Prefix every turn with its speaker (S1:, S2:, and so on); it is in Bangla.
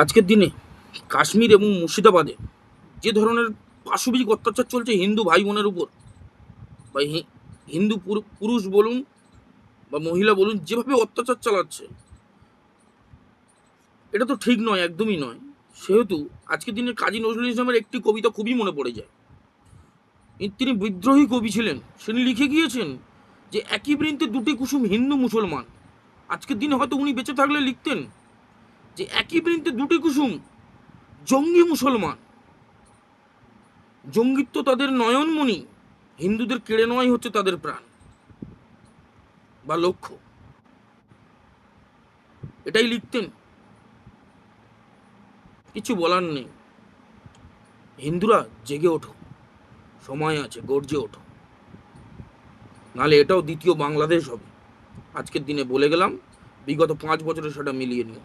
S1: আজকের দিনে কাশ্মীর এবং মুর্শিদাবাদে যে ধরনের পাশবিক অত্যাচার চলছে হিন্দু ভাই বোনের উপর, বা হিন্দু পুরুষ বলুন বা মহিলা বলুন, যেভাবে অত্যাচার চালাচ্ছে, এটা তো ঠিক নয়, একদমই নয়। সেহেতু আজকের দিনে কাজী নজরুল ইসলামের একটি কবিতা খুবই মনে পড়ে যায়। তিনি বিদ্রোহী কবি ছিলেন। তিনি লিখে গিয়েছেন যে একই বৃন্তে দুটি কুসুম হিন্দু মুসলমান। আজকের দিনে হয়তো উনি বেঁচে থাকলে লিখতেন যে একই বৃন্তে দুটি কুসুম জঙ্গি মুসলমান। জঙ্গিত্ব তাদের নয়নমণি, হিন্দুদের কেড়ে নেওয়াই হচ্ছে তাদের প্রাণ বা লক্ষ্য, এটাই লিখতেন। কিছু বলার নেই। হিন্দুরা জেগে ওঠো, সময় আছে, গর্জে ওঠো, নাহলে এটাও দ্বিতীয় বাংলাদেশ হবে। আজকের দিনে বলে গেলাম, বিগত 5 বছরে সেটা মিলিয়ে নিও।